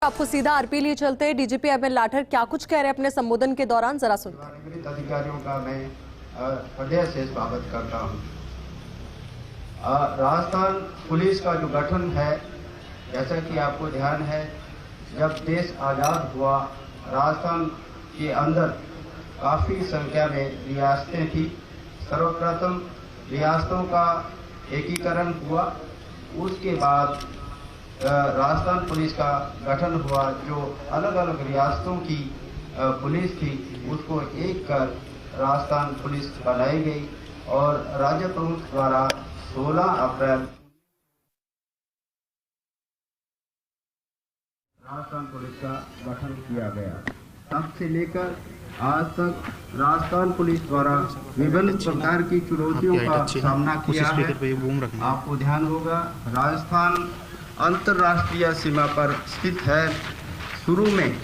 आपको सीधा आरपी लिए चलते हैं। डीजीपी एमएल लाठर क्या कुछ कह रहे हैं अपने संबोधन के दौरान, जरा सुनते हैं। अधिकारियों का मैं हृदय से स्वागत करता हूं। राजस्थान पुलिस का जो गठन है, जैसा कि आपको ध्यान है, जब देश आज़ाद हुआ राजस्थान के अंदर काफ़ी संख्या में रियासतें थी। सर्वप्रथम रियासतों का एकीकरण हुआ, उसके बाद राजस्थान पुलिस का गठन हुआ। जो अलग अलग रियासतों की पुलिस थी उसको एक कर राजस्थान पुलिस बनाई गई और राज्य प्रमुख द्वारा 16 अप्रैल राजस्थान पुलिस का गठन किया गया। तब से लेकर आज तक राजस्थान पुलिस द्वारा विभिन्न प्रकार की चुनौतियों का सामना किया है। आपको ध्यान होगा, राजस्थान अंतर्राष्ट्रीय सीमा पर स्थित है। शुरू में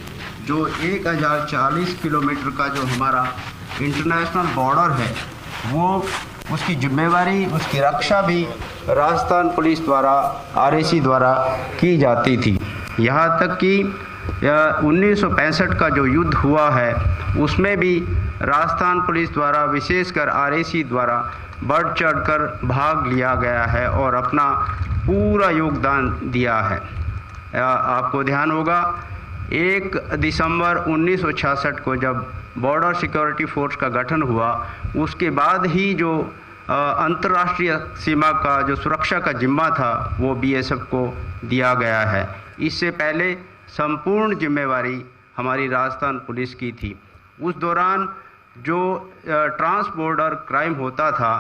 जो 1040 किलोमीटर का जो हमारा इंटरनेशनल बॉर्डर है, वो उसकी जिम्मेवारी, उसकी रक्षा भी राजस्थान पुलिस द्वारा आरएसी द्वारा की जाती थी। यहाँ तक कि 1965 का जो युद्ध हुआ है उसमें भी राजस्थान पुलिस द्वारा विशेषकर आरएसी द्वारा बढ़ चढ़कर भाग लिया गया है और अपना पूरा योगदान दिया है। आपको ध्यान होगा, 1 दिसंबर 1966 को जब बॉर्डर सिक्योरिटी फोर्स का गठन हुआ, उसके बाद ही जो अंतर्राष्ट्रीय सीमा का जो सुरक्षा का जिम्मा था वो बीएसएफ को दिया गया है। इससे पहले संपूर्ण जिम्मेवारी हमारी राजस्थान पुलिस की थी। उस दौरान जो ट्रांस बॉर्डर क्राइम होता था,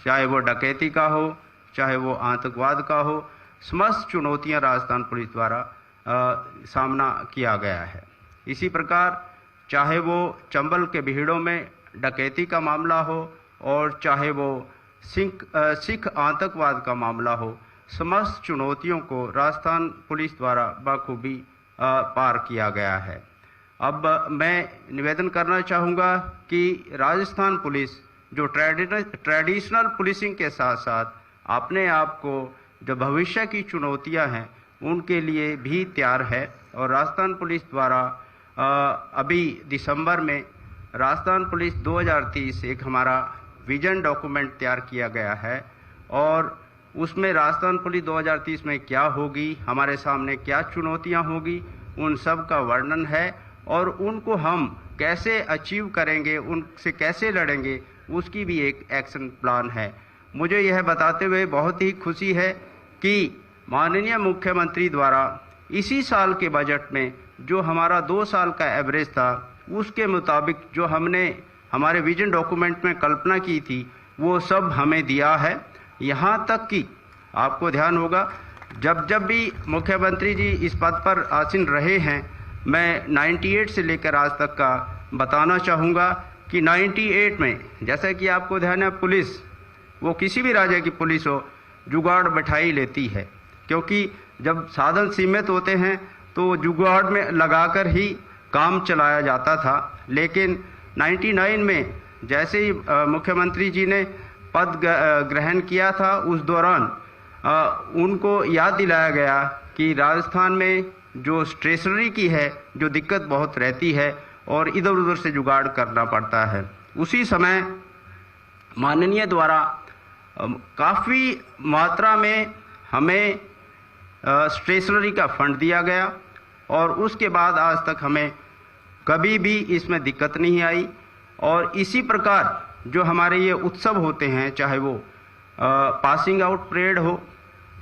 चाहे वो डकैती का हो, चाहे वो आतंकवाद का हो, समस्त चुनौतियां राजस्थान पुलिस द्वारा सामना किया गया है। इसी प्रकार चाहे वो चंबल के भीड़ों में डकैती का मामला हो और चाहे वो सिख आतंकवाद का मामला हो, समस्त चुनौतियों को राजस्थान पुलिस द्वारा बखूबी पार किया गया है। अब मैं निवेदन करना चाहूँगा कि राजस्थान पुलिस जो ट्रेडिशनल पुलिसिंग के साथ साथ अपने आप को जो भविष्य की चुनौतियां हैं उनके लिए भी तैयार है। और राजस्थान पुलिस द्वारा अभी दिसंबर में राजस्थान पुलिस 2030 एक हमारा विजन डॉक्यूमेंट तैयार किया गया है और उसमें राजस्थान पुलिस 2030 में क्या होगी, हमारे सामने क्या चुनौतियां होगी, उन सब का वर्णन है और उनको हम कैसे अचीव करेंगे, उनसे कैसे लड़ेंगे, उसकी भी एक एक्शन प्लान है। मुझे यह बताते हुए बहुत ही खुशी है कि माननीय मुख्यमंत्री द्वारा इसी साल के बजट में जो हमारा 2 साल का एवरेज था, उसके मुताबिक जो हमने हमारे विजन डॉक्यूमेंट में कल्पना की थी वो सब हमें दिया है। यहाँ तक कि आपको ध्यान होगा, जब जब भी मुख्यमंत्री जी इस पद पर आसीन रहे हैं, मैं 98 से लेकर आज तक का बताना चाहूँगा कि 98 में, जैसा कि आपको ध्यान है, पुलिस वो किसी भी राज्य की पुलिस हो जुगाड़ बैठाई लेती है, क्योंकि जब साधन सीमित होते हैं तो जुगाड़ में लगाकर ही काम चलाया जाता था। लेकिन 99 में जैसे ही मुख्यमंत्री जी ने पद ग्रहण किया था, उस दौरान उनको याद दिलाया गया कि राजस्थान में जो स्टेशनरी की है जो दिक्कत बहुत रहती है और इधर उधर से जुगाड़ करना पड़ता है। उसी समय माननीय द्वारा काफ़ी मात्रा में हमें स्टेशनरी का फंड दिया गया और उसके बाद आज तक हमें कभी भी इसमें दिक्कत नहीं आई। और इसी प्रकार जो हमारे ये उत्सव होते हैं, चाहे वो पासिंग आउट परेड हो,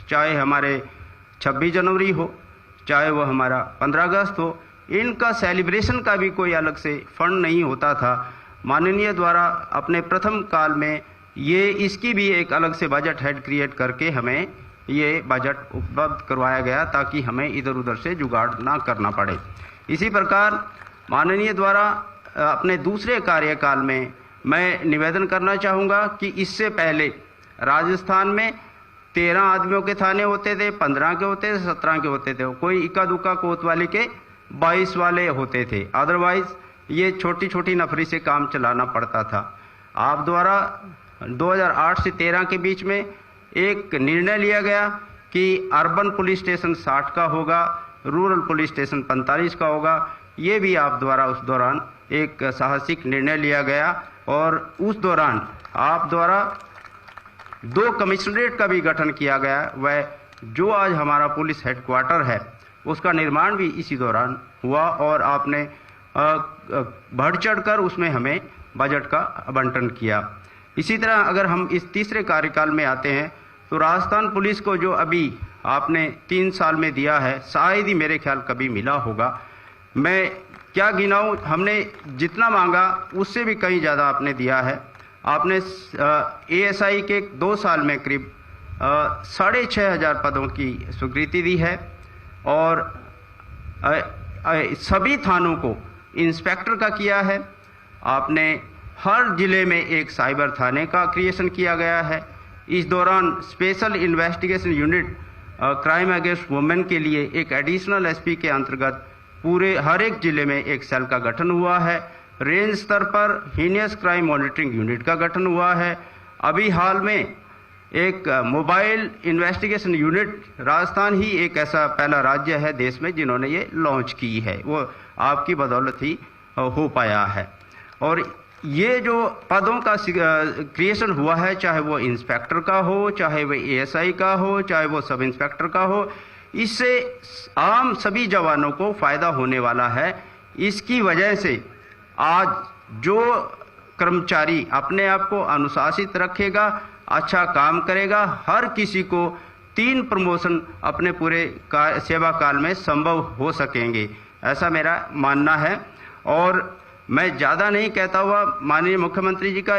चाहे हमारे 26 जनवरी हो, चाहे वो हमारा 15 अगस्त हो, इनका सेलिब्रेशन का भी कोई अलग से फंड नहीं होता था। माननीय द्वारा अपने प्रथम काल में ये इसकी भी एक अलग से बजट हेड क्रिएट करके हमें ये बजट उपलब्ध करवाया गया ताकि हमें इधर उधर से जुगाड़ ना करना पड़े। इसी प्रकार माननीय द्वारा अपने दूसरे कार्यकाल में मैं निवेदन करना चाहूँगा कि इससे पहले राजस्थान में 13 आदमियों के थाने होते थे, 15 के होते थे, 17 के होते थे, कोई इक्का दुक्का कोतवाली के 22 वाले होते थे। अदरवाइज ये छोटी छोटी नफरी से काम चलाना पड़ता था। आप द्वारा 2008 से 13 के बीच में एक निर्णय लिया गया कि अर्बन पुलिस स्टेशन 60 का होगा रूरल पुलिस स्टेशन 45 का होगा। ये भी आप द्वारा उस दौरान एक साहसिक निर्णय लिया गया और उस दौरान आप द्वारा 2 कमिश्नरेट का भी गठन किया गया। वह जो आज हमारा पुलिस हेडक्वार्टर है उसका निर्माण भी इसी दौरान हुआ और आपने बढ़ चढ़कर उसमें हमें बजट का आवंटन किया। इसी तरह अगर हम इस तीसरे कार्यकाल में आते हैं तो राजस्थान पुलिस को जो अभी आपने 3 साल में दिया है शायद ही मेरे ख्याल कभी मिला होगा। मैं क्या गिनाऊं, हमने जितना मांगा उससे भी कहीं ज़्यादा आपने दिया है। आपने ASI के 2 साल में करीब 6,500 पदों की स्वीकृति दी है और सभी थानों को इंस्पेक्टर का किया है। आपने हर जिले में एक साइबर थाने का क्रिएशन किया गया है। इस दौरान special investigation unit crime against women के लिए एक एडिशनल SP के अंतर्गत पूरे हर एक जिले में एक सेल का गठन हुआ है। रेंज स्तर पर हीनियस क्राइम मॉनिटरिंग यूनिट का गठन हुआ है। अभी हाल में एक मोबाइल इन्वेस्टिगेशन यूनिट, राजस्थान ही एक ऐसा पहला राज्य है देश में जिन्होंने ये लॉन्च की है, वो आपकी बदौलत ही हो पाया है। और ये जो पदों का क्रिएशन हुआ है, चाहे वो इंस्पेक्टर का हो, चाहे वो ASI का हो, चाहे वो सब इंस्पेक्टर का हो, इससे आम सभी जवानों को फ़ायदा होने वाला है। इसकी वजह से आज जो कर्मचारी अपने आप को अनुशासित रखेगा, अच्छा काम करेगा, हर किसी को 3 प्रमोशन अपने पूरे सेवा काल में संभव हो सकेंगे, ऐसा मेरा मानना है। और मैं ज़्यादा नहीं कहता हुआ माननीय मुख्यमंत्री जी का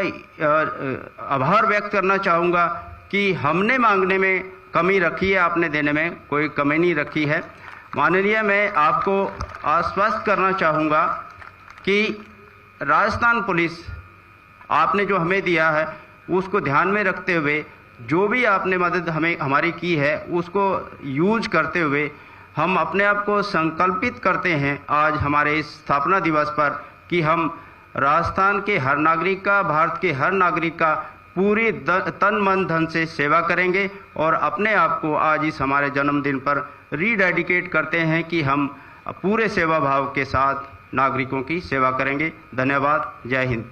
आभार व्यक्त करना चाहूँगा कि हमने मांगने में कमी रखी है, आपने देने में कोई कमी नहीं रखी है। माननीय, मैं आपको आश्वस्त करना चाहूँगा कि राजस्थान पुलिस आपने जो हमें दिया है उसको ध्यान में रखते हुए जो भी आपने मदद हमें हमारी की है उसको यूज करते हुए हम अपने आप को संकल्पित करते हैं आज हमारे इस स्थापना दिवस पर कि हम राजस्थान के हर नागरिक का, भारत के हर नागरिक का पूरी तन मन धन से सेवा करेंगे और अपने आप को आज इस हमारे जन्मदिन पर रीडेडिकेट करते हैं कि हम पूरे सेवा भाव के साथ नागरिकों की सेवा करेंगे। धन्यवाद। जय हिंद।